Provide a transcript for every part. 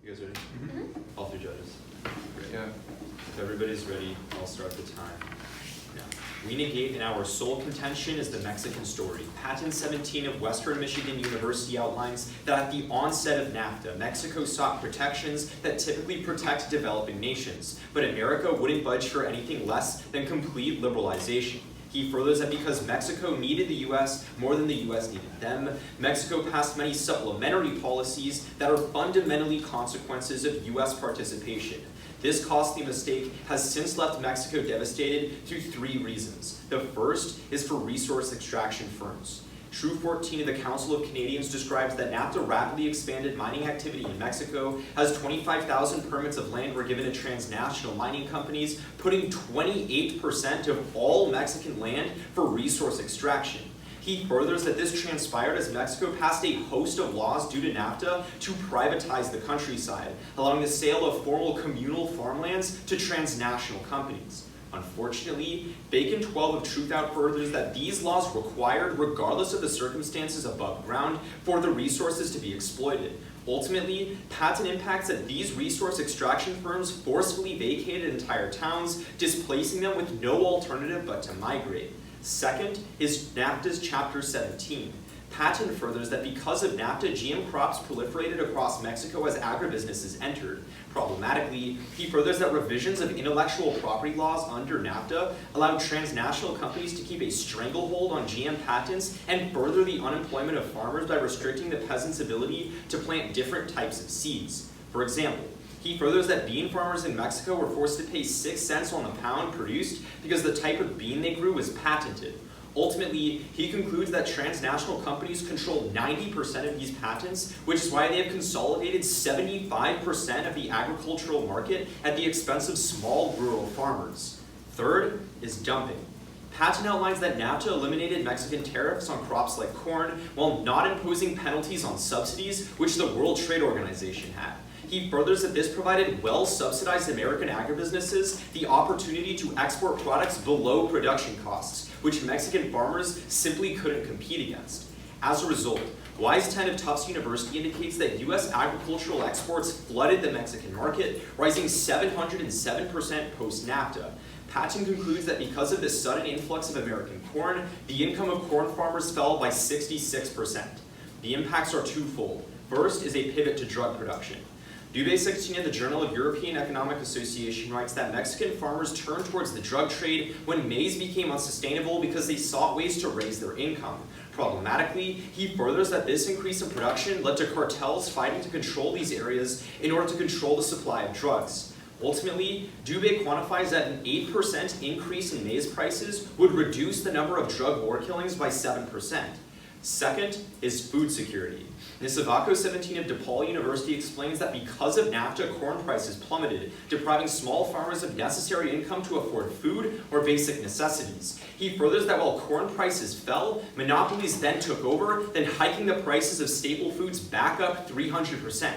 You guys ready? Mm-hmm. All three judges. Great. Yeah. If everybody's ready, I'll start the time. Now, we negate in our sole contention is the Mexican story. Patent 17 of Western Michigan University outlines that at the onset of NAFTA, Mexico sought protections that typically protect developing nations, but America wouldn't budge for anything less than complete liberalization. He furthers that because Mexico needed the U.S. more than the U.S. needed them, Mexico passed many supplementary policies that are fundamentally consequences of U.S. participation. This costly mistake has since left Mexico devastated through three reasons. The first is for resource extraction firms. True 14 of the Council of Canadians describes that NAFTA rapidly expanded mining activity in Mexico, as 25,000 permits of land were given to transnational mining companies, putting 28% of all Mexican land for resource extraction. He furthers that this transpired as Mexico passed a host of laws due to NAFTA to privatize the countryside, allowing the sale of formal communal farmlands to transnational companies. Unfortunately, Bacon 12 of Truth Out furthers that these laws required, regardless of the circumstances above ground, for the resources to be exploited. Ultimately, patent impacts that these resource extraction firms forcefully vacated entire towns, displacing them with no alternative but to migrate. Second is NAFTA's Chapter 17. Patent furthers that because of NAFTA, GM crops proliferated across Mexico as agribusinesses entered. Problematically, he furthers that revisions of intellectual property laws under NAFTA allowed transnational companies to keep a stranglehold on GM patents and further the unemployment of farmers by restricting the peasants' ability to plant different types of seeds. For example, he furthers that bean farmers in Mexico were forced to pay 6 cents on the pound produced because the type of bean they grew was patented. Ultimately, he concludes that transnational companies control 90% of these patents, which is why they have consolidated 75% of the agricultural market at the expense of small rural farmers. Third is dumping. Patent outlines that NAFTA eliminated Mexican tariffs on crops like corn while not imposing penalties on subsidies, which the World Trade Organization had. He furthers that this provided well-subsidized American agribusinesses the opportunity to export products below production costs, which Mexican farmers simply couldn't compete against. As a result, Wise 10 of Tufts University indicates that U.S. agricultural exports flooded the Mexican market, rising 707% post-NAFTA. Patchen concludes that because of this sudden influx of American corn, the income of corn farmers fell by 66%. The impacts are twofold. First is a pivot to drug production. Dubé 16 of the Journal of European Economic Association writes that Mexican farmers turned towards the drug trade when maize became unsustainable because they sought ways to raise their income. Problematically, he furthers that this increase in production led to cartels fighting to control these areas in order to control the supply of drugs. Ultimately, Dubé quantifies that an 8% increase in maize prices would reduce the number of drug war killings by 7%. Second is food security. Nisavaco 17 of DePaul University explains that because of NAFTA, corn prices plummeted, depriving small farmers of necessary income to afford food or basic necessities. He furthers that while corn prices fell, monopolies then took over, then hiking the prices of staple foods back up 300%.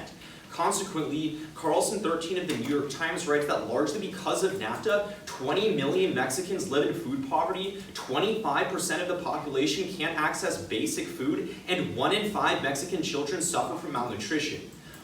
Consequently, Carlson 13 of the New York Times writes that largely because of NAFTA, 20 million Mexicans live in food poverty, 25% of the population can't access basic food, and 1 in 5 Mexican children suffer from malnutrition.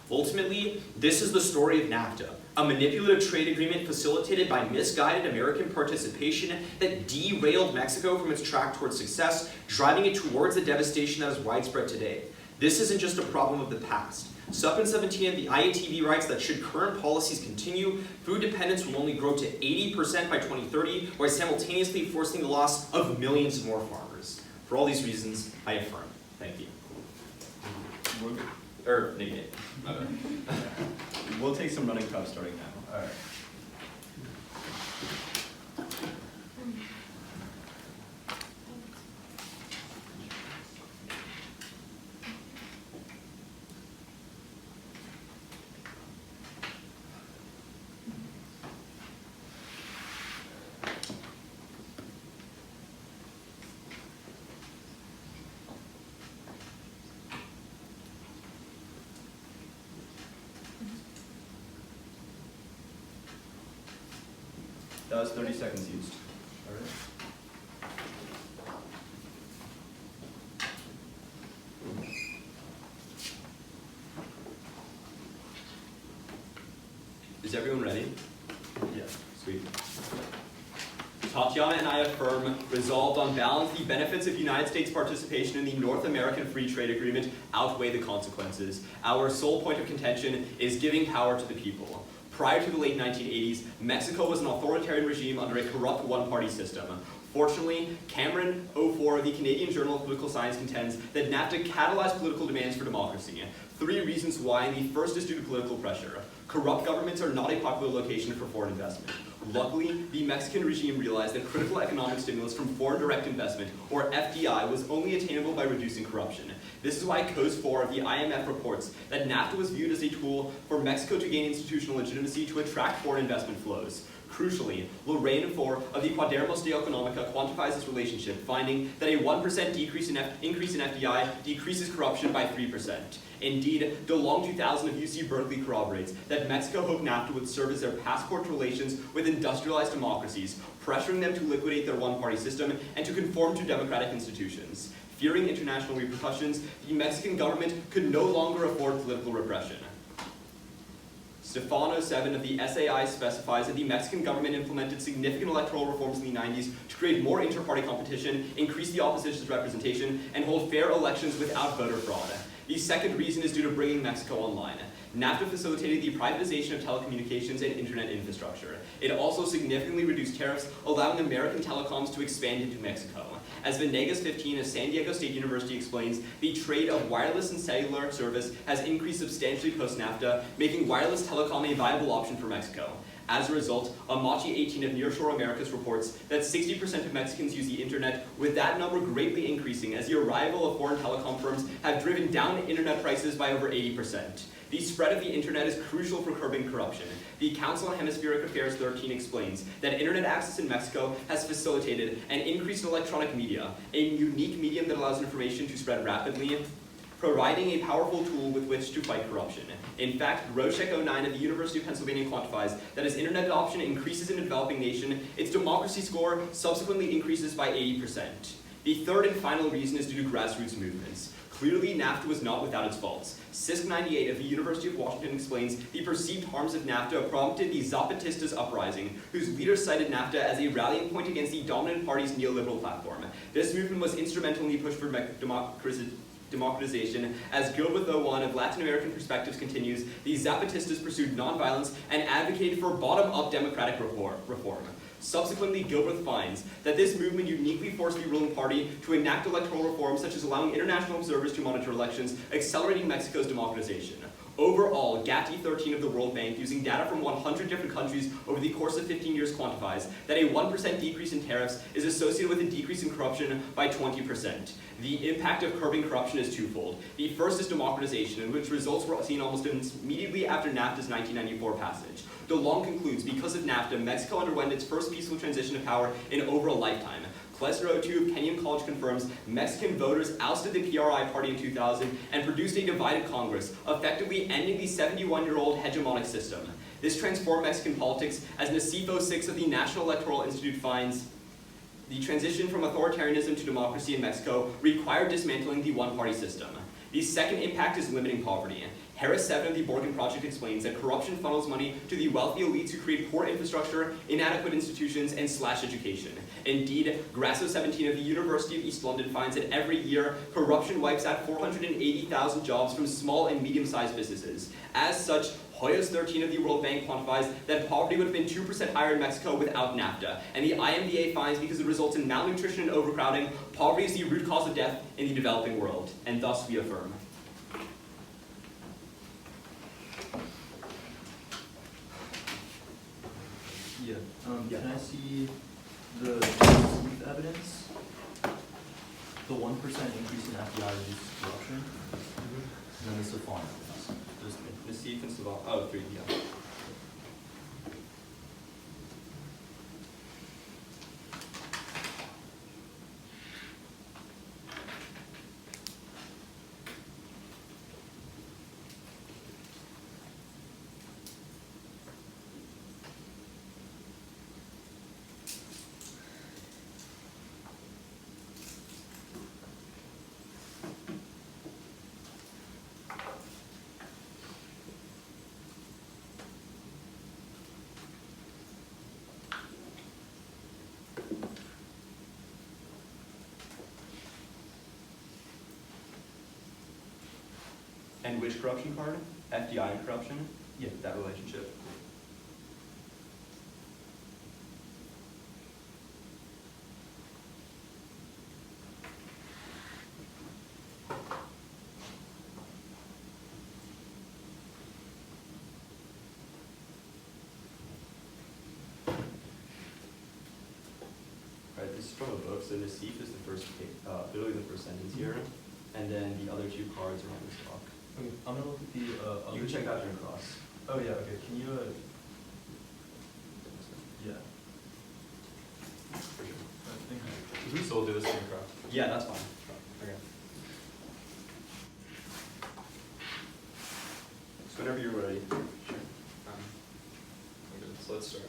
Ultimately, this is the story of NAFTA, a manipulative trade agreement facilitated by misguided American participation that derailed Mexico from its track towards success, driving it towards the devastation that is widespread today. This isn't just a problem of the past. Suppin 17 of the IATV writes that should current policies continue, food dependence will only grow to 80% by 2030, while simultaneously forcing the loss of millions more farmers. For all these reasons, I affirm. Thank you. Or negate. We'll take some running calls starting now. All right. That was 30 seconds used. All right. Tatiana and I affirm, resolved on balance, the benefits of United States participation in the North American Free Trade Agreement outweigh the consequences. Our sole point of contention is giving power to the people. Prior to the late 1980s, Mexico was an authoritarian regime under a corrupt one-party system. Fortunately, Cameron 04, the Canadian Journal of Political Science, contends that NAFTA catalyzed political demands for democracy. 3 reasons why, and the first is due to political pressure. Corrupt governments are not a popular location for foreign investment. Luckily, the Mexican regime realized that critical economic stimulus from foreign direct investment, or FDI, was only attainable by reducing corruption. This is why COS 4 of the IMF reports that NAFTA was viewed as a tool for Mexico to gain institutional legitimacy to attract foreign investment flows. Crucially, Lorraine 4 of the Cuadernos de Economica quantifies this relationship, finding that a 1% increase in FDI decreases corruption by 3%. Indeed, DeLong 2000 of UC Berkeley corroborates that Mexico hoped NAFTA would serve as their passport to relations with industrialized democracies, pressuring them to liquidate their one-party system and to conform to democratic institutions. Fearing international repercussions, the Mexican government could no longer afford political repression. Stefano 7 of the SAI specifies that the Mexican government implemented significant electoral reforms in the 90s to create more inter-party competition, increase the opposition's representation, and hold fair elections without voter fraud. The second reason is due to bringing Mexico online. NAFTA facilitated the privatization of telecommunications and internet infrastructure. It also significantly reduced tariffs, allowing American telecoms to expand into Mexico. As Venegas 15 of San Diego State University explains, the trade of wireless and cellular service has increased substantially post-NAFTA, making wireless telecom a viable option for Mexico. As a result, Amachi 18 of Nearshore Americas reports that 60% of Mexicans use the internet, with that number greatly increasing as the arrival of foreign telecom firms have driven down internet prices by over 80%. The spread of the internet is crucial for curbing corruption. The Council on Hemispheric Affairs 13 explains that internet access in Mexico has facilitated an increase in electronic media, a unique medium that allows information to spread rapidly, providing a powerful tool with which to fight corruption. In fact, Roshek 09 of the University of Pennsylvania quantifies that as internet adoption increases in a developing nation, its democracy score subsequently increases by 80%. The third and final reason is due to grassroots movements. Clearly, NAFTA was not without its faults. CISC 98 of the University of Washington explains the perceived harms of NAFTA prompted the Zapatistas uprising, whose leaders cited NAFTA as a rallying point against the dominant party's neoliberal platform. This movement was instrumental in the push for democratization. As Gilbert 01 of Latin American Perspectives continues, the Zapatistas pursued nonviolence and advocated for bottom-up democratic reform. Subsequently, Gilbert finds that this movement uniquely forced the ruling party to enact electoral reforms such as allowing international observers to monitor elections, accelerating Mexico's democratization. Overall, GATI 13 of the World Bank, using data from 100 different countries over the course of 15 years, quantifies that a 1% decrease in tariffs is associated with a decrease in corruption by 20%. The impact of curbing corruption is twofold. The first is democratization, in which results were seen almost immediately after NAFTA's 1994 passage. DeLong concludes, because of NAFTA, Mexico underwent its first peaceful transition of power in over a lifetime. Klesner 02 of Kenyon College confirms Mexican voters ousted the PRI party in 2000 and produced a divided Congress, effectively ending the 71-year-old hegemonic system. This transformed Mexican politics, as Nacifo 6 of the National Electoral Institute finds. The transition from authoritarianism to democracy in Mexico required dismantling the one-party system. The second impact is limiting poverty. Harris 7 of the Borgen Project explains that corruption funnels money to the wealthy elites who create poor infrastructure, inadequate institutions, and slash education. Indeed, Grasso 17 of the University of East London finds that every year, corruption wipes out 480,000 jobs from small and medium-sized businesses. As such, Hoyos 13 of the World Bank quantifies that poverty would have been 2% higher in Mexico without NAFTA, and the IMDA finds because it results in malnutrition and overcrowding, poverty is the root cause of death in the developing world, and thus we affirm. Yeah. Can I see the sleep evidence? The 1% increase in FDI reduces corruption, and then the Safon evidence. Just Nassif and Savant. Oh, 3, yeah. And which corruption card? FDI and corruption? Yeah. That relationship. Right, this is from a book, so Nassif is the first, literally the first sentence here, and then the other two cards are on this block. Okay, I'm gonna look at the, other. You can check out your cross. Oh, yeah, okay, can you, yeah. For sure. We still do this thing, correct? Yeah, that's fine. Okay. So whenever you're ready. Sure. So let's start.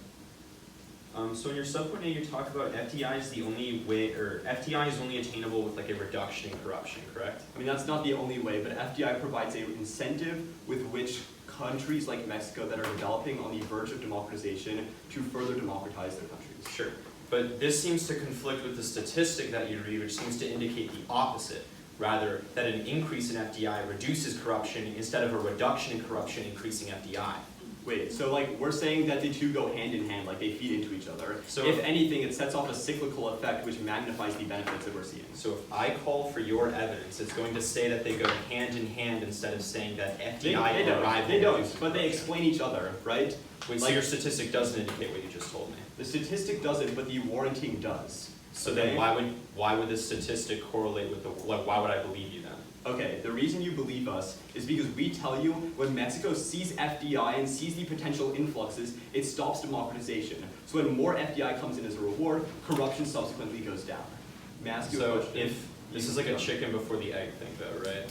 So in your subpoint A, you talk about FDI is the only way, or FDI is only attainable with like a reduction in corruption, correct? I mean, that's not the only way, but FDI provides an incentive with which countries like Mexico that are developing on the verge of democratization to further democratize their countries. Sure. But this seems to conflict with the statistic that you read, which seems to indicate the opposite. Rather, that an increase in FDI reduces corruption instead of a reduction in corruption increasing FDI. Wait, so like we're saying that the two go hand in hand, like they feed into each other. So if anything, it sets off a cyclical effect which magnifies the benefits that we're seeing. So if I call for your evidence, it's going to say that they go hand in hand instead of saying that FDI They don't, reduces but they corruption. explain each other, right? Wait, so like- your statistic doesn't indicate what you just told me. The statistic doesn't, but the warranting does. So Okay? then why would this statistic correlate with the, like, why would I believe you then? Okay, the reason you believe us is because we tell you when Mexico sees FDI and sees the potential influxes, it stops democratization. So when more FDI comes in as a reward, corruption subsequently goes down. May I ask you a So question? if, this is like a chicken before the egg thing though, right?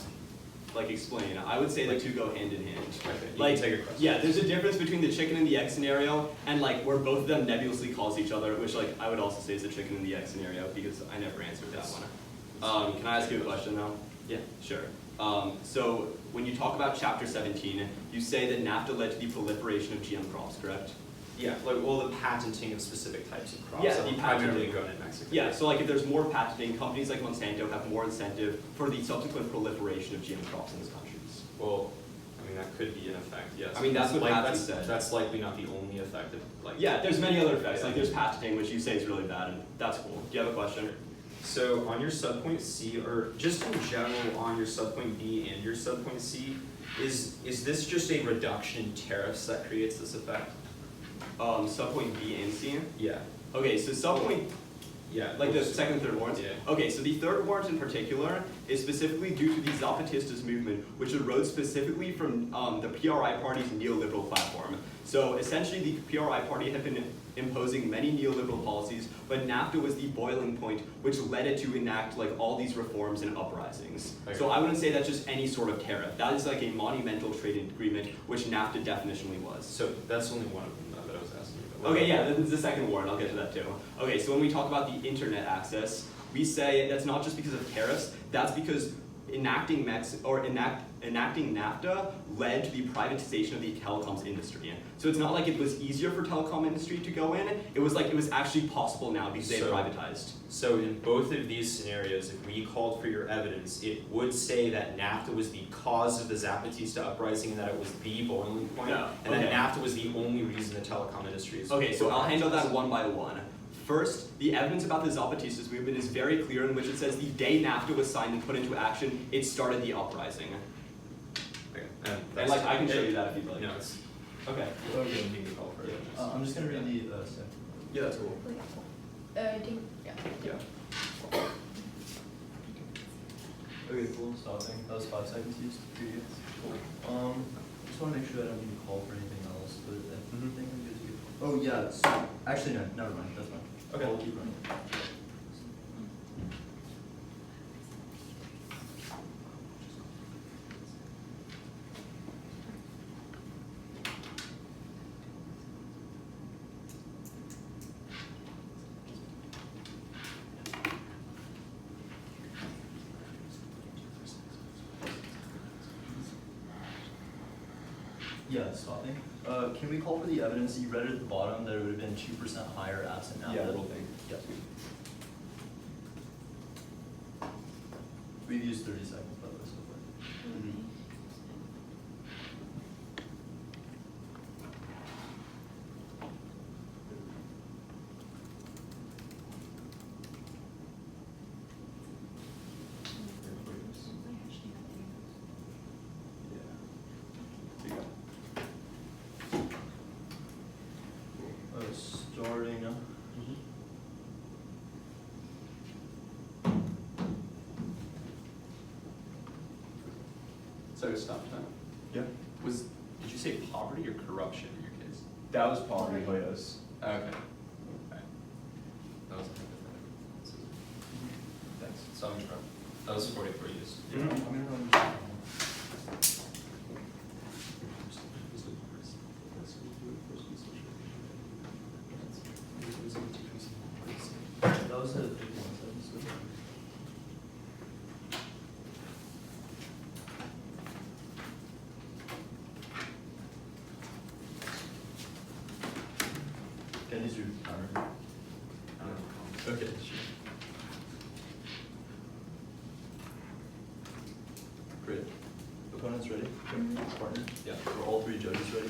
Like explain, I would say the two go hand in hand. Okay, you Like, can take your question. yeah, there's a difference between the chicken and the egg scenario, and like where both of them nebulously calls each other, which like I would also say is the chicken and the egg scenario because I never answered that one. Can I ask you a question though? Yeah. Sure. So when you talk about Chapter 17, you say that NAFTA led to the proliferation of GM crops, correct? Yeah, like, well, the patenting of specific types of crops Yeah, that the are primarily patenting. grown in Mexico. Yeah, so like if there's more patenting, companies like Monsanto have more incentive for the subsequent proliferation of GM crops in those countries. Well, I mean, that could be an effect, yes. I mean, that's what Like, Patsy said. That's likely not the only effect of, like. Yeah, there's many other effects, Yeah. like there's patenting, which you say is really bad, and that's cool. Do you have a question? So on your subpoint C, or just in general on your subpoint B and your subpoint C, is this just a reduction in tariffs that creates this effect? Subpoint B and C? Yeah. Okay, so subpoint, Yeah. like the second and third warrants? Yeah. Okay, so the third warrant in particular is specifically due to the Zapatistas movement, which arose specifically from the PRI party's neoliberal platform. So essentially the PRI party had been imposing many neoliberal policies, but NAFTA was the boiling point which led it to enact like all these reforms and uprisings. Okay. So I wouldn't say that's just any sort of tariff. That is like a monumental trade agreement, which NAFTA definitionally was. So that's only one of them though, that I was asking you about. Okay, yeah, this is the second warrant, I'll get to that too. Okay, so when we talk about the internet access, we say that's not just because of tariffs, that's because enacting NAFTA led to the privatization of the telecoms industry. So it's not like it was easier for telecom industry to go in, it was like it was actually possible now because they privatized. So in both of these scenarios, if we called for your evidence, it would say that NAFTA was the cause of the Zapatista uprising and that it was the boiling point, Yeah, and okay. that NAFTA was the only reason the telecom industry is. Okay, so I'll handle that one by one. First, the evidence about the Zapatistas movement is very clear in which it says the day NAFTA was signed and put into action, it started the uprising. Okay, And like, I can show you that if you'd like. No, it's. Okay. Okay, we can call for it. I'm just gonna read the, second. Yeah, that's cool. Yeah. Yeah. Okay, cool, stopping. That was 5 seconds used. Cool. Just wanna make sure I don't need to call for anything else, but I think I'm good to go. Oh, yeah, so, actually, no, never mind, that's fine. Okay. I'll keep running. Yeah, stopping. Can we call for the evidence that you read at the bottom that it would have been 2% higher absent now? Yeah, little thing. Yes. We've used 30 seconds by the way so far. So stop time. Yeah. Did you say poverty or corruption in your case? That was poverty, but yes. Okay. Okay. That was a hypothetical. Thanks. So I'm trying. That was 44 years. I'm gonna run. That was a 51 sentence. Can I use your timer? Okay, sure. Great. Opponents ready? Partner? Yeah. Are all three judges ready?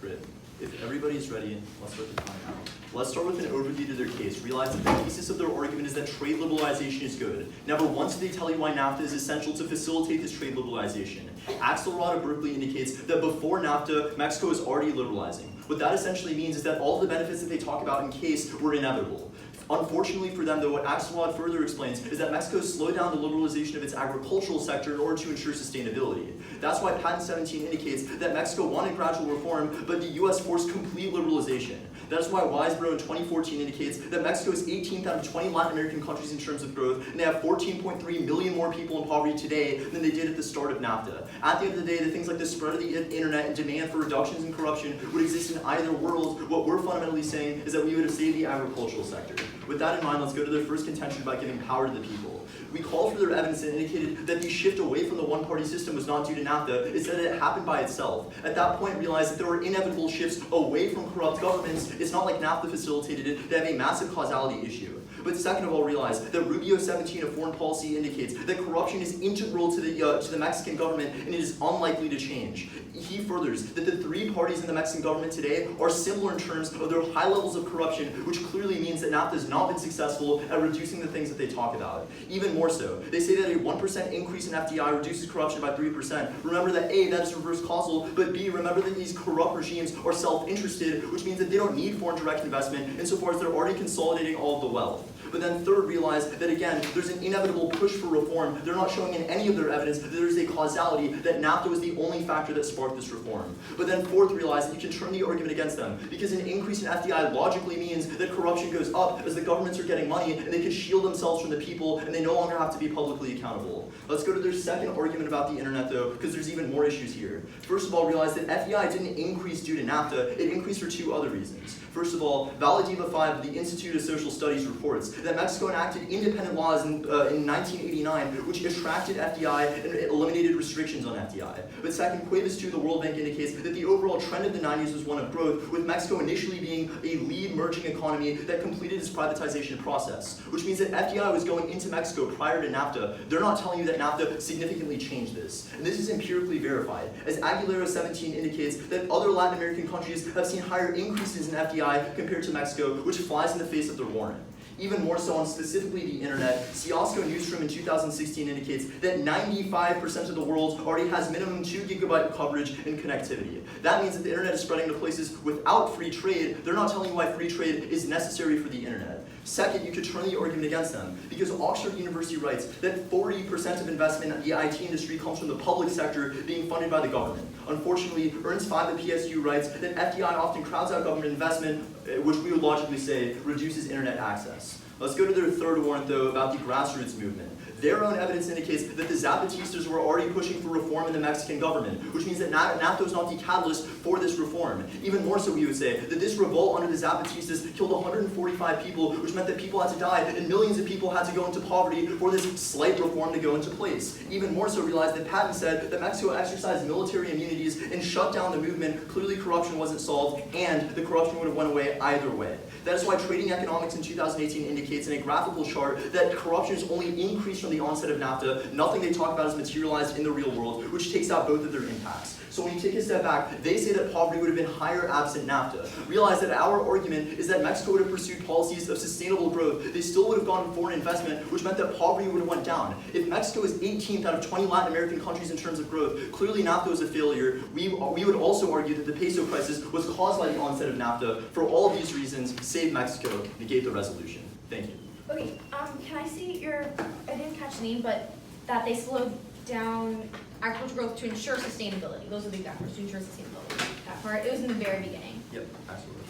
Great. If everybody's ready, let's start the time now. Let's start with an overview to their case. Realize that the thesis of their argument is that trade liberalization is good. Never once did they tell you why NAFTA is essential to facilitate this trade liberalization. Axelrod of Berkeley indicates that before NAFTA, Mexico is already liberalizing. What that essentially means is that all of the benefits that they talk about in case were inevitable. Unfortunately for them, though, what Axelrod further explains is that Mexico slowed down the liberalization of its agricultural sector in order to ensure sustainability. That's why Patent 17 indicates that Mexico wanted gradual reform, but the US forced complete liberalization. That's why Weisbro in 2014 indicates that Mexico is 18th out of 20 Latin American countries in terms of growth, and they have 14.3 million more people in poverty today than they did at the start of NAFTA. At the end of the day, the things like the spread of the internet and demand for reductions in corruption would exist in either world. What we're fundamentally saying is that we would have saved the agricultural sector. With that in mind, let's go to their first contention about giving power to the people. We called for their evidence and indicated that the shift away from the one-party system was not due to NAFTA, it's that it happened by itself. At that point, realized that there were inevitable shifts away from corrupt governments. It's not like NAFTA facilitated it, they have a massive causality issue. But second of all, realize that Rubio 17 of foreign policy indicates that corruption is integral to the Mexican government and it is unlikely to change. He furthers that the three parties in the Mexican government today are similar in terms of their high levels of corruption, which clearly means that NAFTA has not been successful at reducing the things that they talk about. Even more so, they say that a 1% increase in FDI reduces corruption by 3%. Remember that A, that is reverse causal, but B, remember that these corrupt regimes are self-interested, which means that they don't need foreign direct investment insofar as they're already consolidating all of the wealth. But then third, realize that again, there's an inevitable push for reform. They're not showing in any of their evidence that there's a causality, that NAFTA was the only factor that sparked this reform. But then fourth, realize that you can turn the argument against them, because an increase in FDI logically means that corruption goes up as the governments are getting money and they can shield themselves from the people and they no longer have to be publicly accountable. Let's go to their second argument about the internet though, because there's even more issues here. First of all, realize that FDI didn't increase due to NAFTA, it increased for two other reasons. First of all, Valadiva 5 of the Institute of Social Studies reports that Mexico enacted independent laws in 1989 which attracted FDI and eliminated restrictions on FDI. But second, Cuevas 2 of the World Bank indicates that the overall trend of the 90s was one of growth, with Mexico initially being a lead emerging economy that completed its privatization process, which means that FDI was going into Mexico prior to NAFTA. They're not telling you that NAFTA significantly changed this. And this is empirically verified, as Aguilera 17 indicates that other Latin American countries have seen higher increases in FDI compared to Mexico, which flies in the face of their warrant. Even more so on specifically the internet, Ciosco Newsroom in 2016 indicates that 95% of the world already has minimum 2 GB coverage and connectivity. That means that the internet is spreading to places without free trade. They're not telling you why free trade is necessary for the internet. Second, you could turn the argument against them, because Oxford University writes that 40% of investment in the IT industry comes from the public sector being funded by the government. Unfortunately, Ernst 5 of PSU writes that FDI often crowds out government investment, which we would logically say reduces internet access. Let's go to their third warrant though about the grassroots movement. Their own evidence indicates that the Zapatistas were already pushing for reform in the Mexican government, which means that NAFTA is not the catalyst for this reform. Even more so, we would say that this revolt under the Zapatistas killed 145 people, which meant that people had to die and millions of people had to go into poverty for this slight reform to go into place. Even more so, realize that Patton said that Mexico exercised military immunities and shut down the movement. Clearly corruption wasn't solved, and the corruption would have went away either way. That is why Trading Economics in 2018 indicates in a graphical chart that corruption has only increased from the onset of NAFTA. Nothing they talk about is materialized in the real world, which takes out both of their impacts. So when you take a step back, they say that poverty would have been higher absent NAFTA. Realize that our argument is that Mexico would have pursued policies of sustainable growth. They still would have gone foreign investment, which meant that poverty would have went down. If Mexico is 18th out of 20 Latin American countries in terms of growth, clearly NAFTA was a failure. We would also argue that the peso crisis was caused by the onset of NAFTA. For all of these reasons, save Mexico, negate the resolution. Thank you. Okay, can I see I didn't catch the name, but that they slowed down agricultural growth to ensure sustainability. Those are the exact words, to ensure sustainability. That part, it was in the very beginning. Yep, absolutely.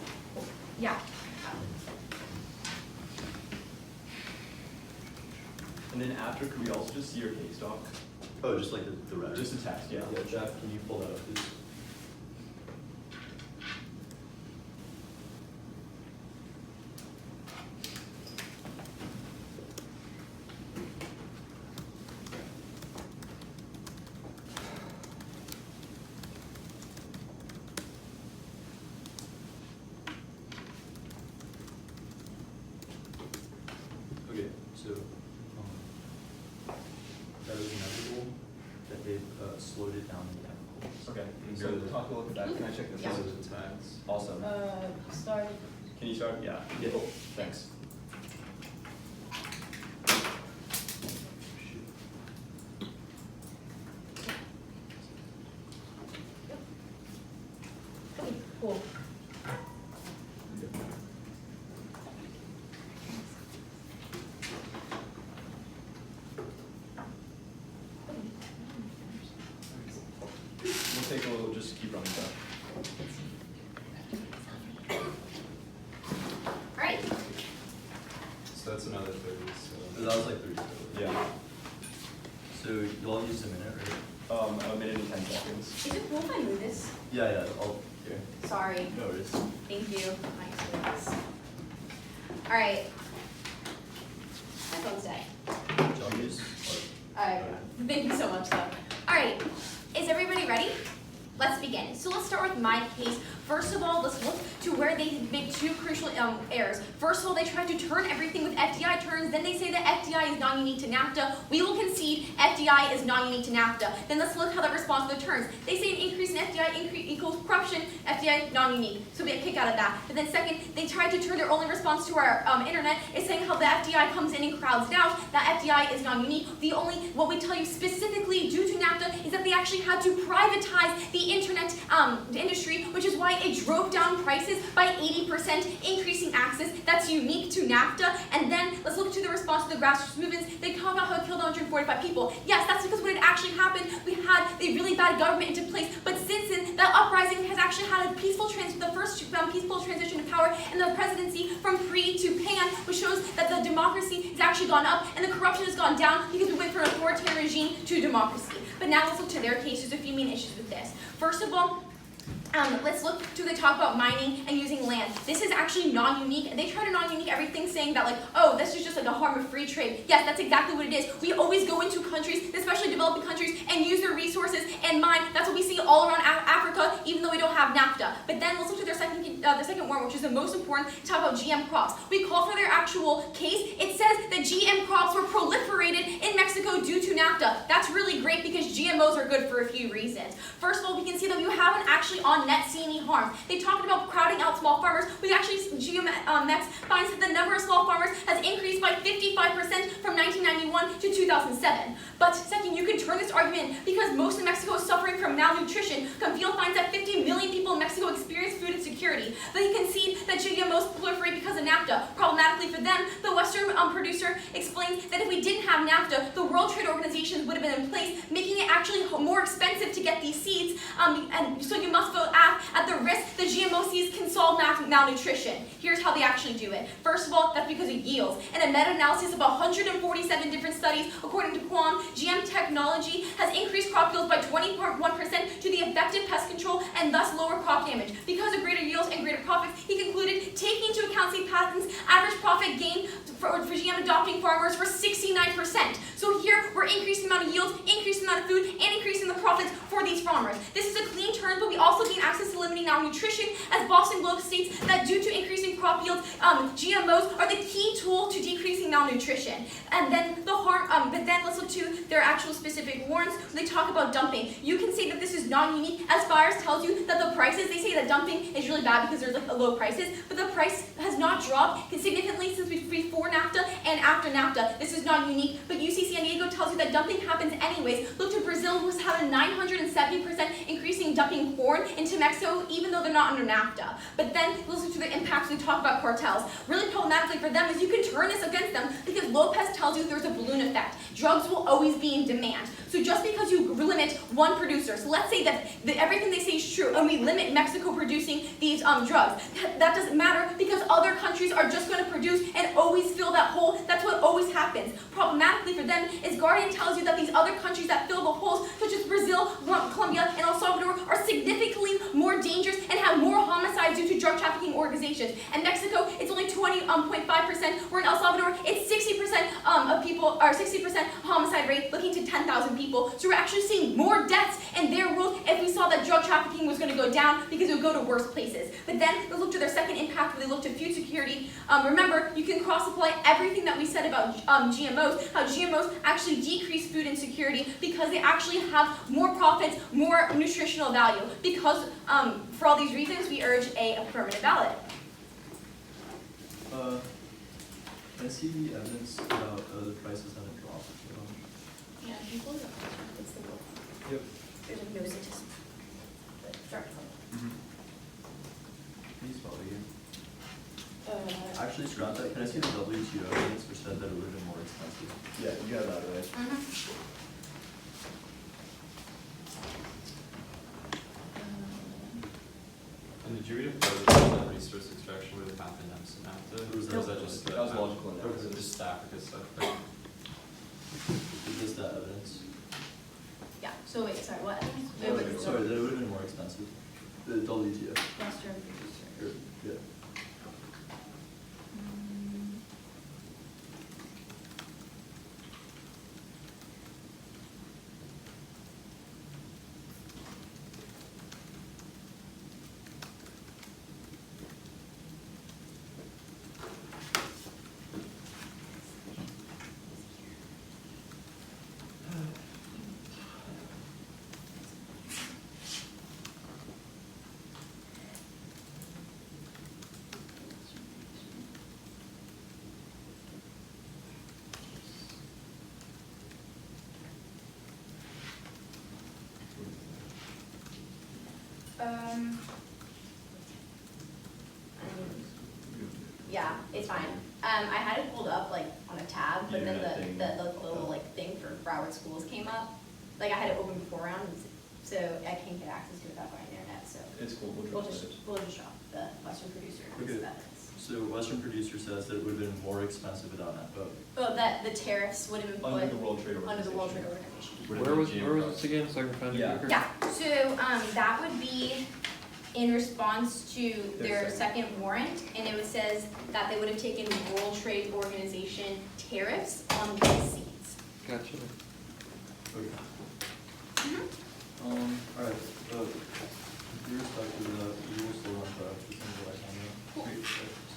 Yeah. And then after, could we also just see your case doc? Oh, just like the red. Just the text, yeah. Yeah, Jeff, can you pull that up, please? Okay, so, that is inevitable that they've slowed it down in the chemicals. Okay, And so go to- talk a little bit back. Can I check this Yeah. out? Go to the tags. Awesome. Start. Can you start? Yeah. Yeah. Cool. Thanks. Okay, cool. We'll take a little, just keep running stuff. Alright, So that's another 30, so. That was like 30 seconds. Yeah. So you all used a minute, right? A minute and 10 seconds. is it cool if I move this? Yeah, I'll, here. Sorry. No worries. Thank you. Nice. Alright. My phone's dead. Y'all use? Alright, thank you so much though. Alright, is everybody ready? Let's begin. So let's start with my case. First of all, let's look to where they make two crucial errors. First of all, they tried to turn everything with FDI terms. Then they say that FDI is non-unique to NAFTA. We will concede FDI is non-unique to NAFTA. Then let's look how that responds to the terms. They say an increase in FDI equals corruption. FDI non-unique. So we get a kick out of that. But then second, they tried to turn their only response to our internet is saying how the FDI comes in and crowds it out. That FDI is non-unique. What we tell you specifically due to NAFTA is that they actually had to privatize the internet industry, which is why it drove down prices by 80%, increasing access. That's unique to NAFTA. And then let's look to the response to the grassroots movements. They talk about how it killed 145 people. Yes, that's because when it actually happened, we had a really bad government into place. But since then, that uprising has actually had a peaceful the first peaceful transition to power in the presidency from pre to pan, which shows that the democracy has actually gone up and the corruption has gone down because we went from an authoritarian regime to democracy. But now let's look to their cases, a few main issues with this. First of all, let's look to they talk about mining and using land. This is actually non-unique. They try to non-unique everything saying that like, oh, this is just like a harm of free trade. Yes, that's exactly what it is. We always go into countries, especially developing countries, and use their resources and mine. That's what we see all around Africa, even though we don't have NAFTA. But then let's look to their the second one, which is the most important, to talk about GM crops. We call for their actual case. It says that GM crops were proliferated in Mexico due to NAFTA. That's really great because GMOs are good for a few reasons. First of all, we can see that we haven't actually on net seen any harm. They talked about crowding out small farmers. We actually, GMX finds that the number of small farmers has increased by 55% from 1991 to 2007. But second, you can turn this argument because most of Mexico is suffering from malnutrition. Confield finds that 50 million people in Mexico experience food insecurity. They concede that GMOs proliferate because of NAFTA. Problematically for them, the Western producer explains that if we didn't have NAFTA, the World Trade Organization would have been in place, making it actually more expensive to get these seeds. And so you must vote at the risk that GMO seeds can solve malnutrition. Here's how they actually do it. First of all, that's because of yields. In a meta-analysis of 147 different studies, according to Quam, GM technology has increased crop yields by 21% to the effective pest control and thus lower crop damage. Because of greater yields and greater profits, he concluded, taking into account seed patents, average profit gain for GM adopting farmers were 69%. So here, we're increasing the amount of yields, increasing the amount of food, and increasing the profits for these farmers. This is a clean turn, but we also gain access to limiting malnutrition, as Boston Globe states that due to increasing crop yields, GMOs are the key tool to decreasing malnutrition. And then the harm, but then let's look to their actual specific warrants. They talk about dumping. You can say that this is non-unique, as Spires tells you that the prices, they say that dumping is really bad because there's like low prices, but the price has not dropped significantly since before NAFTA, and after NAFTA. This is not unique, but UC San Diego tells you that dumping happens anyways. Look to Brazil, who's had a 970% increase in dumping corn into Mexico, even though they're not under NAFTA. But then listen to the impacts we talk about cartels. Really problematically for them is you can turn this against them because Lopez tells you there's a balloon effect. Drugs will always be in demand. So just because you limit one producer, so let's say that everything they say is true, and we limit Mexico producing these drugs, that doesn't matter because other countries are just going to produce and always fill that hole. That's what always happens. Problematically for them is Guardian tells you that these other countries that fill the holes, such as Brazil, Colombia, and El Salvador, are significantly more dangerous and have more homicides due to drug trafficking organizations. And Mexico, it's only 20.5%, where in El Salvador, it's 60% of people, or 60% homicide rate, looking to 10,000 people. So we're actually seeing more deaths in their world if we saw that drug trafficking was going to go down because it would go to worse places. But then they look to their second impact where they look to food security. Remember, you can cross-apply everything that we said about GMOs, how GMOs actually decrease food insecurity because they actually have more profits, more nutritional value. Because for all these reasons, we urge a affirmative ballot. Can I see the evidence about the prices haven't dropped? Yeah, people don't it's the book. Yep. There's like no statistics. But start from. Can you spell it again? Actually, scrap that. Can I see the WTO evidence which said that it would have been more expensive? Yeah, you got that right. And did you read a photo of that resource extraction would have happened next to NAFTA? Or is that just That was logical Or was it analysis. just Africa stuff? Is this that evidence? Yeah, so wait, sorry, what? Sorry, that would have been more expensive. The WTO. Western producer. Yeah. Yeah, it's fine. I had it pulled up like on a tab, but Yeah, then that thing. the little like thing for Broward Schools came up. Like I had it open beforehand, so I can't get access to it without going on the internet. So It's cool, we'll just drop the Western producer. Okay. Evidence. So Western producer says that it would have been more expensive without NAFTA. Oh, that the tariffs would have been put Under the World Trade under the World Trade Organization. Organization. Where was this again, so I can find it Yeah. quicker? Yeah, so that would be in response to their Their second warrant, and it says that they would have taken World Trade Organization tariffs on these seeds. Gotcha. Okay. Mm-hmm. All right. With respect to the, we will still run for just in the last time.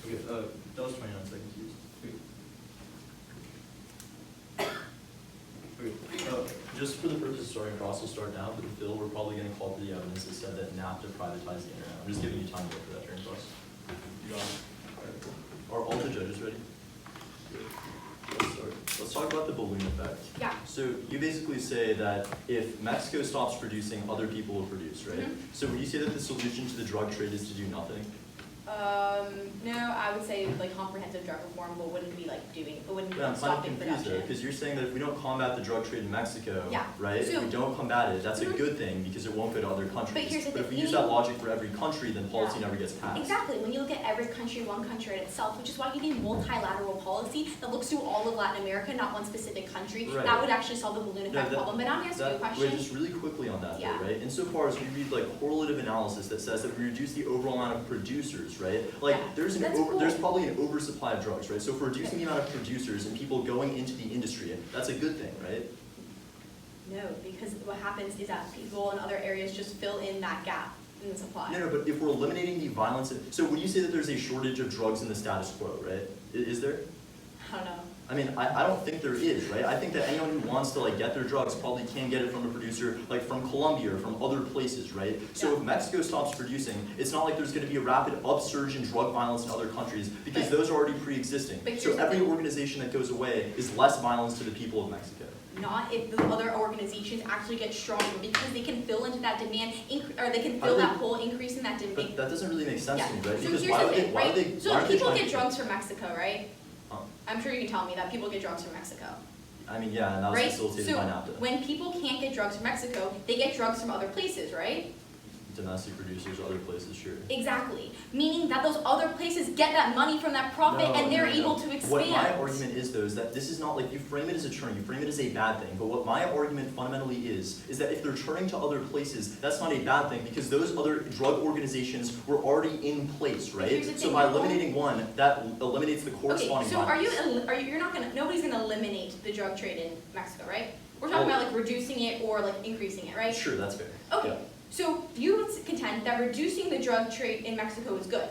Okay, that was 29 seconds used. Okay, just for the purpose of starting across, we'll start now, but Phil, we're probably going to call for the evidence that said that NAFTA privatized the internet. I'm just giving you time to go for that turn across. You got it. Are all the judges ready? Let's start. Let's talk about the balloon effect. Yeah. So you basically say that if Mexico stops producing, other people will produce, right? Mhm. So would you say that the solution to the drug trade is to do nothing? No, I would say like comprehensive drug reform, but wouldn't be like doing, it wouldn't be Yeah, I'm like kind of stopping confused though, production. because you're saying that if we don't combat the drug trade in Mexico, Yeah. right? So- If we don't combat it, that's a Mhm. good thing because it won't go to other countries. here's the But if thing, we use you- that logic for every country, then policy Yeah. never gets passed. Exactly, when you look at every country, one country in itself, which is why you need multilateral policy that looks to all of Latin America, not one specific country. Right. That would actually solve the balloon effect that- problem. But I'm gonna ask you a Wait, question. just really quickly on that Yeah. though, right? Insofar as we read like correlative analysis that says that we reduce the overall amount of producers, producers, right? Like, Yeah, there's that's cool. there's probably an oversupply of drugs, right? So if we're reducing the amount of producers and people going into the industry, that's a good thing, right? No, because what happens is that people in other areas just fill in that gap in the supply. No, but if we're eliminating the violence, so would you say that there's a shortage of drugs in the status quo, right? Is there? I don't know. I mean, I don't think there is, right? I think that anyone who wants to like get their drugs probably can get it from a producer like from Colombia or from other places, right? So Yeah. if Mexico stops producing, it's not like there's going to be a rapid upsurge in drug violence in other countries because But- those are already pre-existing. but So here's the every thing. organization that goes away is less violence to the people of Mexico. Not if the other organizations actually get stronger, because they can fill into that demand, or they can How fill do that they- hole, increasing that But demand. that doesn't really make sense Yeah. to me, right? So Because here's why the would they, thing, why right? would they, So why are they people trying get to- drugs from Mexico, right? Huh? I'm sure you can tell me that people get drugs from Mexico, I mean, yeah, and that was right? facilitated by NAFTA. So when people can't get drugs from Mexico, they get drugs from other places, right? Domestic producers, other places, sure. Exactly. Meaning that those other places get that money from that profit No, and they're no, no. able to expand. What my argument is, though, is that this is not like you frame it as a turn, you frame it as a bad thing. But what my argument fundamentally is that if they're turning to other places, that's not a bad thing because those other drug organizations were already in place, But right? here's the So thing, by you're eliminating one, that eliminates the Okay, corresponding so are violence. you're not gonna, nobody's gonna eliminate the drug trade in Mexico, right? We're talking Well- about like reducing it or like increasing it, right? Sure, that's fair. Okay, Yeah. so you would contend that reducing the drug trade in Mexico is good?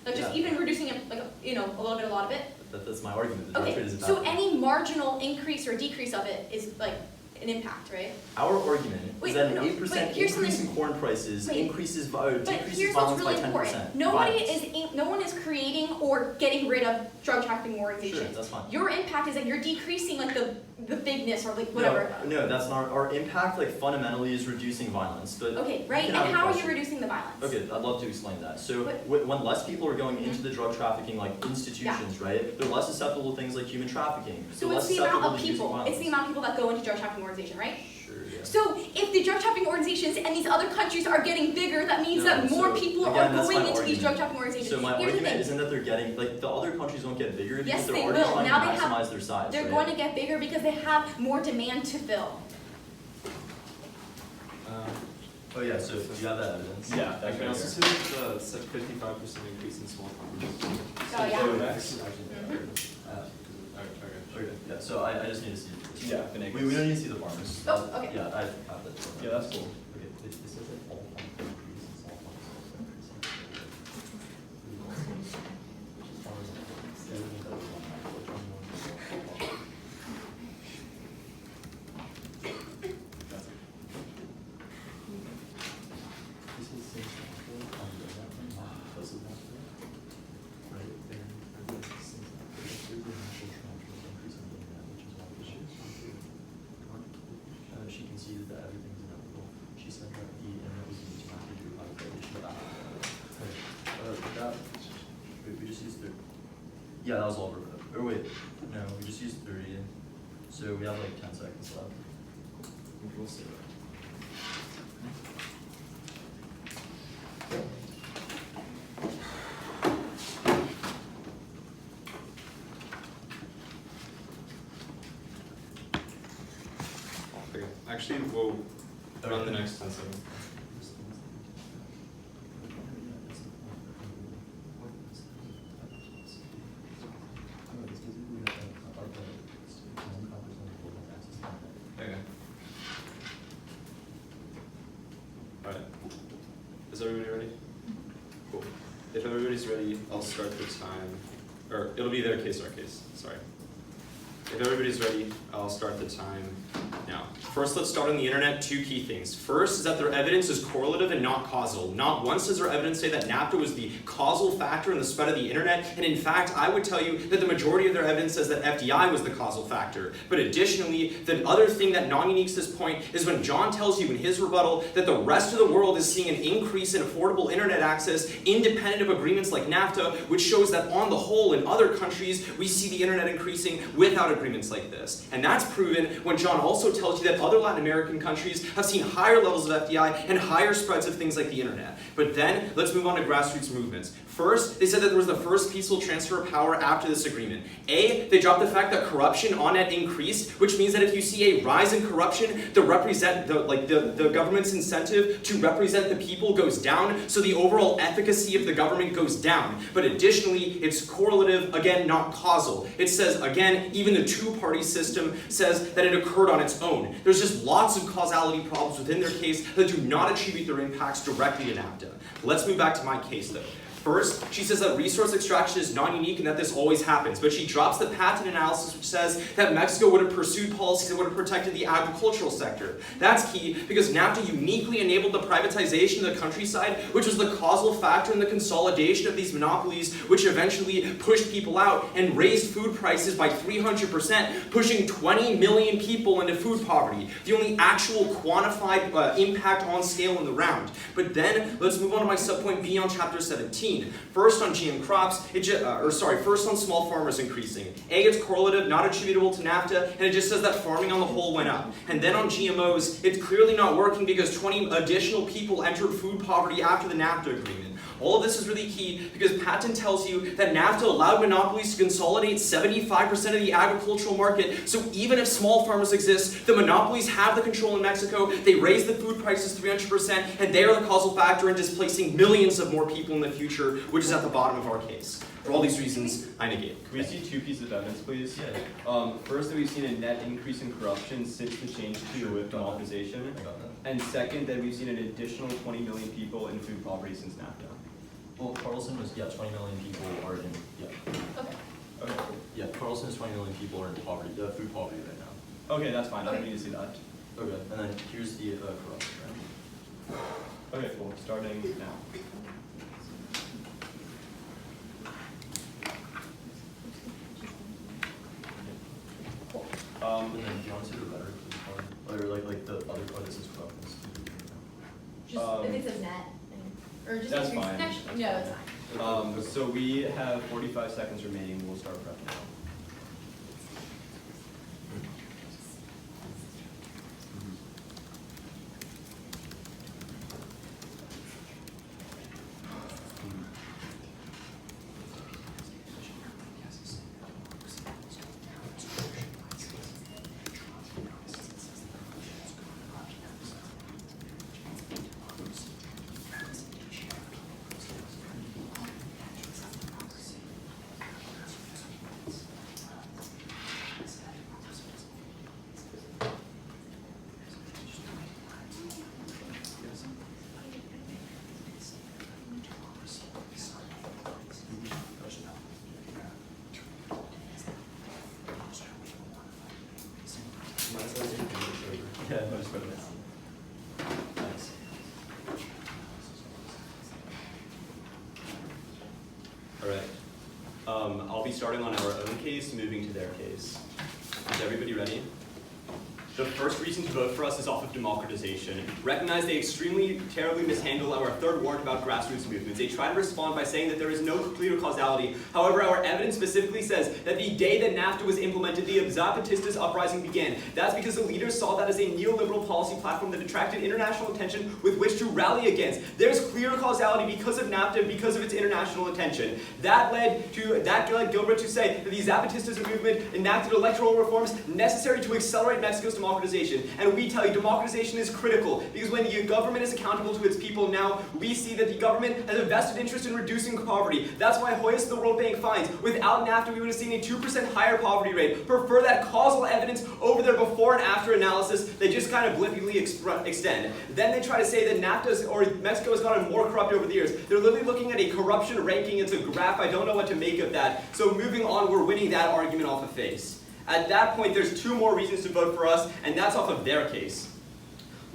Like just Yeah. even reducing it, like, a little bit, a lot of it? That's my argument. The drug Okay, trade is a bad so thing. any marginal increase or decrease of it is like an impact, right? Our argument Wait, is that an no, 8% wait, here's increase something- in corn prices Wait, decreases But decreases here's what's violence by really 10%. important. Violence. No one is creating or getting rid of drug trafficking Sure, organizations. that's fine. Your impact is that you're decreasing like the bigness or like whatever. No, that's not, our impact like fundamentally is reducing violence, but. Okay, you right, can and have a how are you question. reducing the violence? Okay, I'd love to explain that. So But- when less people are going into the drug trafficking like institutions, right, they're less susceptible to things like human trafficking. So They're it's less the amount susceptible of to using people, violence. it's the amount of people that go into drug trafficking organization, right? Sure, yeah. So if the drug trafficking organizations and these other countries are getting bigger, that means No, that more so, people again, are that's going my into these drug argument. trafficking organizations. So my Here's the argument thing. isn't that they're getting, like, the other countries won't get bigger because Yes, they're they already will. trying Now to they have- maximize their size, They're right? going to get bigger because they have more demand to fill. Oh yeah, so you have that evidence. Yeah, I that can right also here. see the 55% increase in small farmers. Oh, yeah. So next. Okay, yeah, so I just need to see. this. Yeah, the We don't need to see the farmers. Oh, okay. Yeah, I have that. Yeah, that's cool. Okay, it says that all farmers increase and small farmers also increase. This is since right there. Since there's a natural transfer increase in demand, which is why the shares she conceded that everything's inevitable. She said that the internet was going to have to do a violation of that. Wait, we just used 30. Yeah, that was all over. Or wait, no, we just used 30. So we have like 10 seconds left. We'll see. Okay, actually, we'll run the next 10 seconds. Okay. Alright. Is everybody ready? Cool. If everybody's ready, I'll start the time. Or it'll be their case, our case. Sorry. If everybody's ready, I'll start the time now. First, let's start on the internet. Two key things. First is that their evidence is correlative and not causal. Not once does their evidence say that NAFTA was the causal factor in the spread of the internet. And in fact, I would tell you that the majority of their evidence says that FDI was the causal factor. But additionally, the other thing that non-uniques this point is when John tells you in his rebuttal that the rest of the world is seeing an increase in affordable internet access independent of agreements like NAFTA, which shows that on the whole in other countries, we see the internet increasing without agreements like this. And that's proven when John also tells you that other Latin American countries have seen higher levels of FDI and higher spreads of things like the internet. But then, let's move on to grassroots movements. First, they said that there was the first peaceful transfer of power after this agreement. A, they dropped the fact that corruption on net increased, which means that if you see a rise in corruption, the government's incentive to represent the people goes down, so the overall efficacy of the government goes down. But additionally, it's correlative, again, not causal. It says, again, even the two-party system says that it occurred on its own. There's just lots of causality problems within their case that do not attribute their impacts directly to NAFTA. Let's move back to my case, though. First, she says that resource extraction is not unique and that this always happens, but she drops the patent analysis which says that Mexico would have pursued policies that would have protected the agricultural sector. That's key because NAFTA uniquely enabled the privatization of the countryside, which was the causal factor in the consolidation of these monopolies, which eventually pushed people out and raised food prices by 300%, pushing 20 million people into food poverty, the only actual quantified impact on scale in the round. But then, let's move on to my subpoint B on chapter 17. First on GM crops, first on small farmers increasing. A, it's correlative, not attributable to NAFTA, and it just says that farming on the whole went up. And then on GMOs, it's clearly not working because 20 additional people entered food poverty after the NAFTA agreement. All of this is really key because patent tells you that NAFTA allowed monopolies to consolidate 75% of the agricultural market, so even if small farmers exist, the monopolies have the control in Mexico, they raise the food prices 300%, and they are the causal factor in displacing millions of more people in the future, which is at the bottom of our case. For all these reasons, I negate. Can we see two pieces of evidence, please? Yeah. First, that we've seen a net increase in corruption since the change to democratization. I got that. And second, that we've seen an additional 20 million people in food poverty since NAFTA. Well, Carlson was, 20 million people are in, Okay. Okay, cool. Yeah, Carlson is 20 million people are in poverty, food poverty right now. Okay, that's fine. I don't need to see that. Okay, and then here's the corruption, right? Okay, cool. Starting now. And then do you want to see the rhetoric for this part? Or like the other part that says corruptness? Just, if it says net, or just. That's fine. No, it's fine. So we have 45 seconds remaining. We'll start prep now. Yeah, I just wrote it down. Nice. All right. I'll be starting on our own case, moving to their case. Is everybody ready? The first reason to vote for us is off of democratization. Recognize they extremely, terribly mishandle our third warrant about grassroots movements. They try to respond by saying that there is no clear causality. However, our evidence specifically says that the day that NAFTA was implemented, the Zapatistas uprising began. That's because the leaders saw that as a neoliberal policy platform that attracted international attention with which to rally against. There's clear causality because of NAFTA and because of its international attention. That led Gilbert to say that the Zapatistas movement enacted electoral reforms necessary to accelerate Mexico's democratization. And we tell you, democratization is critical because when the government is accountable to its people now, we see that the government has a vested interest in reducing poverty. That's why Hoyas the World Bank finds, without NAFTA, we would have seen a 2% higher poverty rate. Prefer that causal evidence over their before and after analysis. They just kind of blithely extend. Then they try to say that NAFTA or Mexico has gotten more corrupt over the years. They're literally looking at a corruption ranking. It's a graph. I don't know what to make of that. So moving on, we're winning that argument off of face. At that point, there's two more reasons to vote for us, and that's off of their case.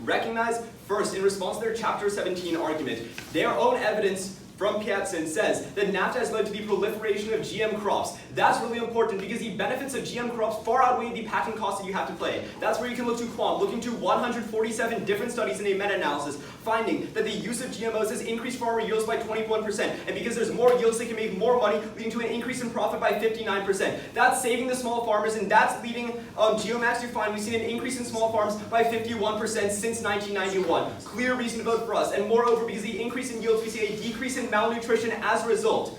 Recognize, first, in response to their Chapter 17 argument, their own evidence from Piatzin says that NAFTA has led to the proliferation of GM crops. That's really important because the benefits of GM crops far outweigh the patent costs that you have to pay. That's where you can look to quant, looking to 147 different studies in a meta-analysis, finding that the use of GMOs has increased farmer yields by 21%. And because there's more yields, they can make more money, leading to an increase in profit by 59%. That's saving the small farmers, and that's leading Geomax to find we've seen an increase in small farms by 51% since 1991. Clear reason to vote for us. And moreover, because of the increase in yields, we see a decrease in malnutrition as a result.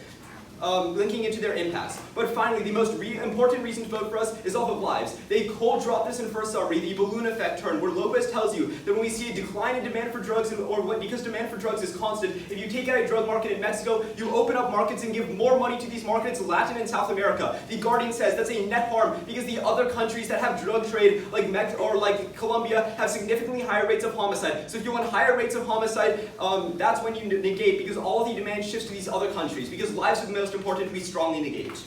Linking into their impacts. But finally, the most important reason to vote for us is off of lives. They cold drop this in first summary, the balloon effect turn, where Lopez tells you that when we see a decline in demand for drugs, because demand for drugs is constant, if you take out a drug market in Mexico, you open up markets and give more money to these markets, Latin and South America. The Guardian says that's a net harm because the other countries that have drug trade, like Colombia, have significantly higher rates of homicide. So if you want higher rates of homicide, that's when you negate, because all the demand shifts to these other countries, because lives are the most important, we strongly negate.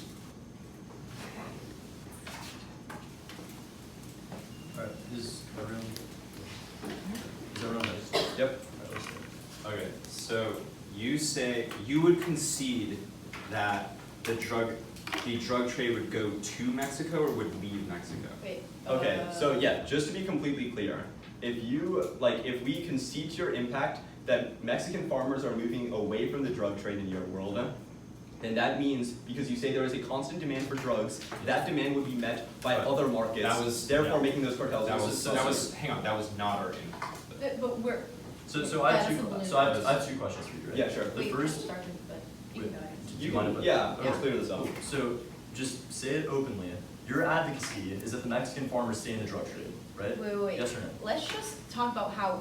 Alright, is everyone ready? Yep. Okay, so you say you would concede that the drug trade would go to Mexico or would leave Mexico? Wait. Okay, so yeah, just to be completely clear, if we concede to your impact that Mexican farmers are moving away from the drug trade in your world, then that means, because you say there is a constant demand for drugs, that demand would be met by But other markets, that was- therefore yeah. making those cartels. Hang on, that was not our impact. But we're. So I have Yeah, two. that's a So I have two questions for you, right? Yeah, sure. The Wait, first. started, but you Wait. can go ahead. Do you mind if I? Yeah, Yeah. let's clear this up. Cool. So just say it openly. Your advocacy is that the Mexican farmers stay in the drug trade, right? Wait. Yes or no? Let's just talk about how,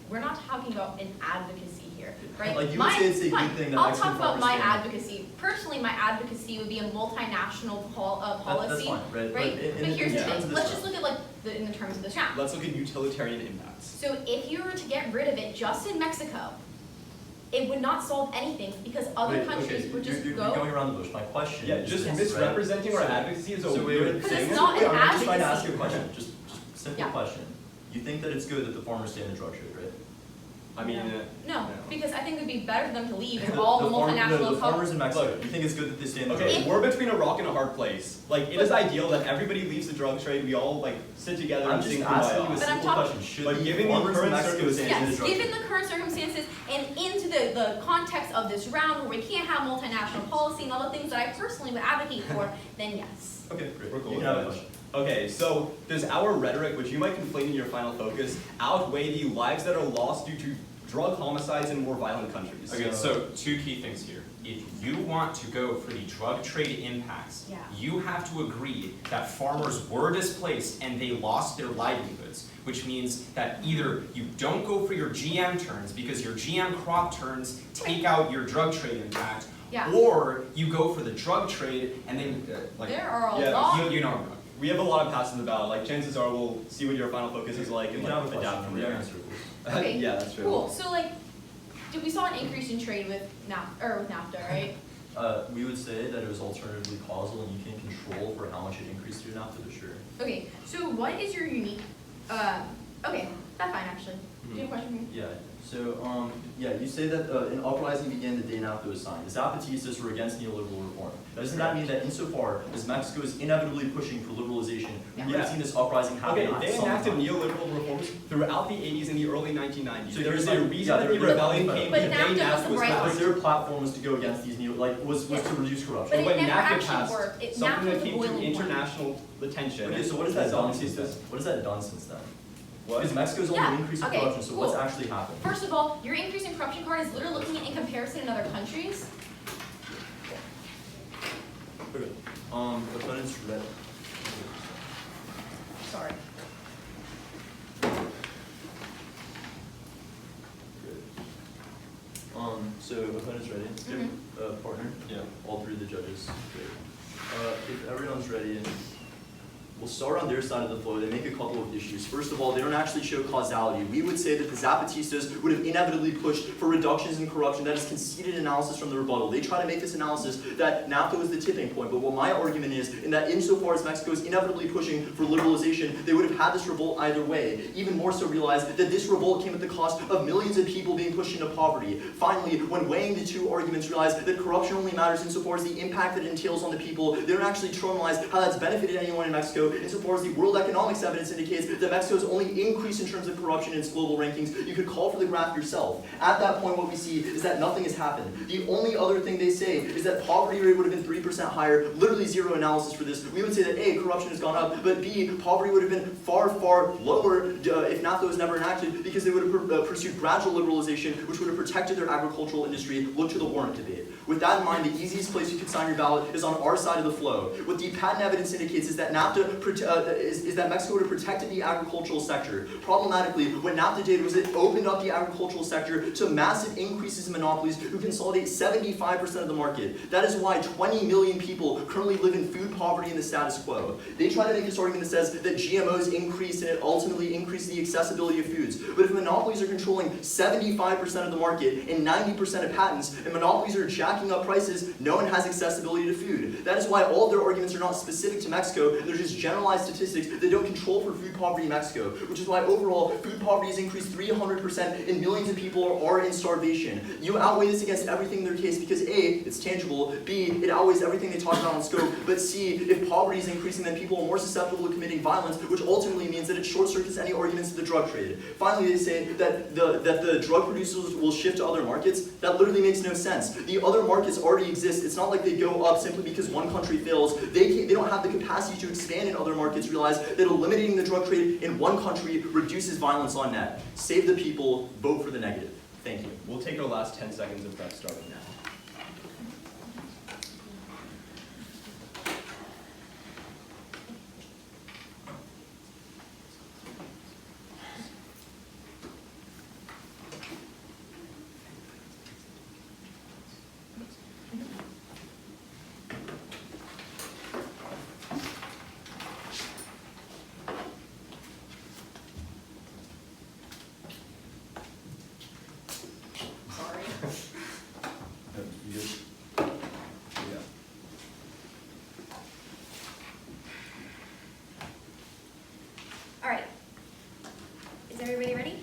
we're not talking about an advocacy here, right? Like, you would say it's a good Fine. thing that I'll Mexican talk about farmers my stay in. advocacy. Personally, my advocacy would be a multinational policy. That's fine, right? Right? in But here's the terms thing, of this let's round. just look at in the terms of this round. Let's look at utilitarian impacts. So if you were to get rid of it just in Mexico, it would not solve anything because other Wait, countries okay, would just you're go. going around the bush. My question Yeah, is just this, misrepresenting right? our advocacy is a So wait, weird wait, Because thing. it's not an I'm just trying to ask advocacy. you a question. Just simple Yeah. question. You think that it's good that the farmers stay in the drug trade, right? I mean, No, because I think it would be better for them to leave and The all the farm- multinational the farmers in Mexico. Look. You think it's good that they stay in the drug okay, trade? we're between a rock and a hard place. Like, it is ideal that everybody leaves the drug trade, we all sit together I'm and just sing asking you a Kumbaya. But I'm simple talking- question. Should But the given the farmers in current Mexico stay in the Yes, drug trade? given the current circumstances and into the context of this round where we can't have multinational policy and all the things that I personally would advocate for, then yes. Okay, great. We're cool You with can have a that. question. Okay, so does our rhetoric, which you might conflate in your final focus, outweigh the lives that are lost due to drug homicides in more violent countries? Okay, so two key things here. If you want to go for the drug trade impacts, Yeah. you have to agree that farmers were displaced and they lost their livelihoods, which means that either you don't go for your GM turns because your GM crop turns take out your drug trade impact, Yeah. or you go for the drug trade and then There are a Yeah, lot. you know. We have a lot of passes in the ballot. Like, chances are we'll see what your final focus is like You and can have a adapt question. from We have there. answers. Okay, Yeah, that's true. Cool. So we saw an increase in trade with NAFTA, right? We would say that it was alternatively causal, and you can control for how much it increased through NAFTA, for sure. Okay. So what is your unique? Okay, that's fine actually. Do you have a question for me? Yeah, so, you say that an uprising began the day NAFTA was signed. The Zapatistas were against neoliberal reform. Doesn't that mean that insofar as Mexico is inevitably pushing for liberalization, we would have seen this uprising happen Okay, at they some enacted time? neoliberal reforms throughout the 80s and the early 1990s. So There you're is a saying- reason yeah, that the they're- rebellion but- came but the day NAFTA was NAFTA the was right passed. Because their platform was to go against these was Yeah. to reduce But corruption. it when never NAFTA actually passed, worked. something NAFTA that was the came to boiling point. international attention. Okay, so what has that done since Zapatistas- then? What has that done since then? What? Because Mexico's only Yeah, increasing okay, corruption, so what's cool. actually happened? First of all, your increase in corruption card is literally looking at in comparison in other countries. Okay, opponents read. Sorry. So opponents ready? Mhm. Partner? Yeah. All three of the judges. Great. If everyone's ready, We'll start on their side of the flow. They make a couple of issues. First of all, they don't actually show causality. We would say that the Zapatistas would have inevitably pushed for reductions in corruption. That is conceded analysis from the rebuttal. They try to make this analysis that NAFTA was the tipping point, but what my argument is, in that insofar as Mexico is inevitably pushing for liberalization, they would have had this revolt either way. Even more so realize that this revolt came at the cost of millions of people being pushed into poverty. Finally, when weighing the two arguments, realize that corruption only matters insofar as the impact that it entails on the people. They don't actually internalize how that's benefited anyone in Mexico, insofar as the world economics evidence indicates that Mexico's only increased in terms of corruption in its global rankings. You could call for the graph yourself. At that point, what we see is that nothing has happened. The only other thing they say is that poverty rate would have been 3% higher, literally zero analysis for this. We would say that A, corruption has gone up, but B, poverty would have been far, far lower if NAFTA was never enacted, because they would have pursued gradual liberalization, which would have protected their agricultural industry. Look to the warrant debate. With that in mind, the easiest place you could sign your ballot is on our side of the flow. What the patent evidence indicates is that that Mexico would have protected the agricultural sector. Problematically, what NAFTA did was it opened up the agricultural sector to massive increases in monopolies who consolidate 75% of the market. That is why 20 million people currently live in food poverty in the status quo. They try to make this argument that says that GMOs increase and it ultimately increases the accessibility of foods. But if monopolies are controlling 75% of the market and 90% of patents, and monopolies are jacking up prices, no one has accessibility to food. That is why all of their arguments are not specific to Mexico, and they're just generalized statistics that don't control for food poverty in Mexico, which is why overall food poverty has increased 300% and millions of people are in starvation. You outweigh this against everything in their case because A, it's tangible, B, it outweighs everything they talk about on scope, but C, if poverty is increasing, then people are more susceptible to committing violence, which ultimately means that it short-circuits any arguments to the drug trade. Finally, they say that the drug producers will shift to other markets. That literally makes no sense. The other markets already exist. It's not like they go up simply because one country fails. They don't have the capacity to expand in other markets, realize that eliminating the drug trade in one country reduces violence on net. Save the people, vote for the negative. Thank you. We'll take our last 10 seconds of prep starting now. All right. Is everybody ready?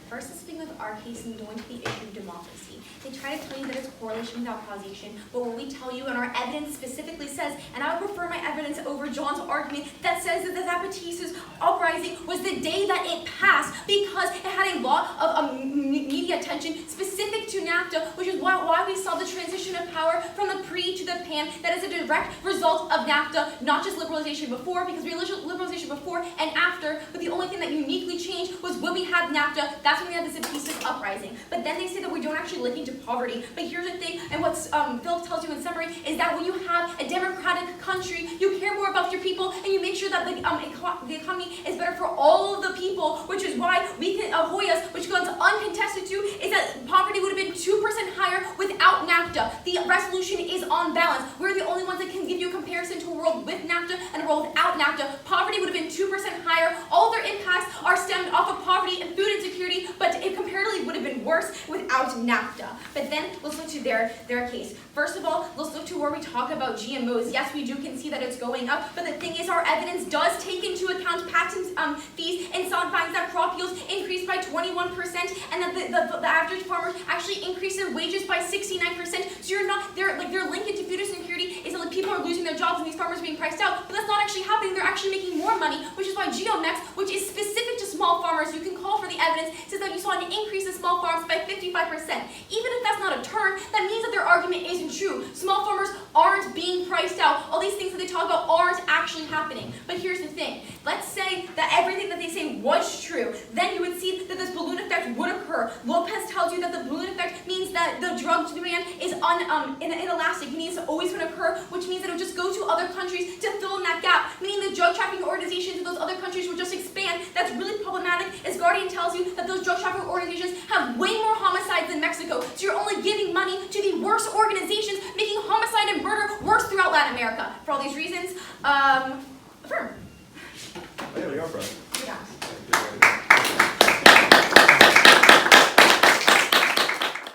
First, let's begin with our case and go into the issue of democracy. They try to tell you that it's correlation without causation, but what we tell you and our evidence specifically says, and I would prefer my evidence over John's argument that says that the Zapatistas uprising was the day that it passed because it had a lot of media attention specific to NAFTA, which is why we saw the transition of power from the pre to the pan. That is a direct result of NAFTA, not just liberalization before, because we had liberalization before and after, but the only thing that uniquely changed was when we had NAFTA. That's when we had the Zapatistas uprising. But then they say that we don't actually link into poverty. But here's the thing, and what Philip tells you in summary, is that when you have a democratic country, you care more about your people, and you make sure that the economy is better for all of the people, which is why we can, Hoyas, which goes uncontested to, is that poverty would have been 2% higher without NAFTA. The resolution is on balance. We're the only ones that can give you a comparison to a world with NAFTA and a world without NAFTA. Poverty would have been 2% higher. All their impacts are stemmed off of poverty and food insecurity, but it comparatively would have been worse without NAFTA. But then let's look to their case. First of all, let's look to where we talk about GMOs. Yes, we do concede that it's going up, but the thing is our evidence does take into account patent fees, and some finds that crop yields increased by 21%, and that the average farmer actually increased their wages by 69%. So you're not, they're linked to food insecurity is that like people are losing their jobs and these farmers are being priced out, but that's not actually happening. They're actually making more money, which is why GeoMex, which is specific to small farmers, you can call for the evidence, says that you saw an increase in small farms by 55%. Even if that's not a term, that means that their argument isn't true. Small farmers aren't being priced out. All these things that they talk about aren't actually happening. But here's the thing. Let's say that everything that they say was true. Then you would see that this balloon effect would occur. Lopez tells you that the balloon effect means that the drug demand is inelastic, meaning it's always going to occur, which means that it would just go to other countries to fill in that gap, meaning the drug trafficking organizations in those other countries would just expand. That's really problematic, as Guardian tells you that those drug trafficking organizations have way more homicides than Mexico. So you're only giving money to the worst organizations, making homicide and murder worse throughout Latin America. For all these reasons, Affirm. Oh, yeah, we are friends.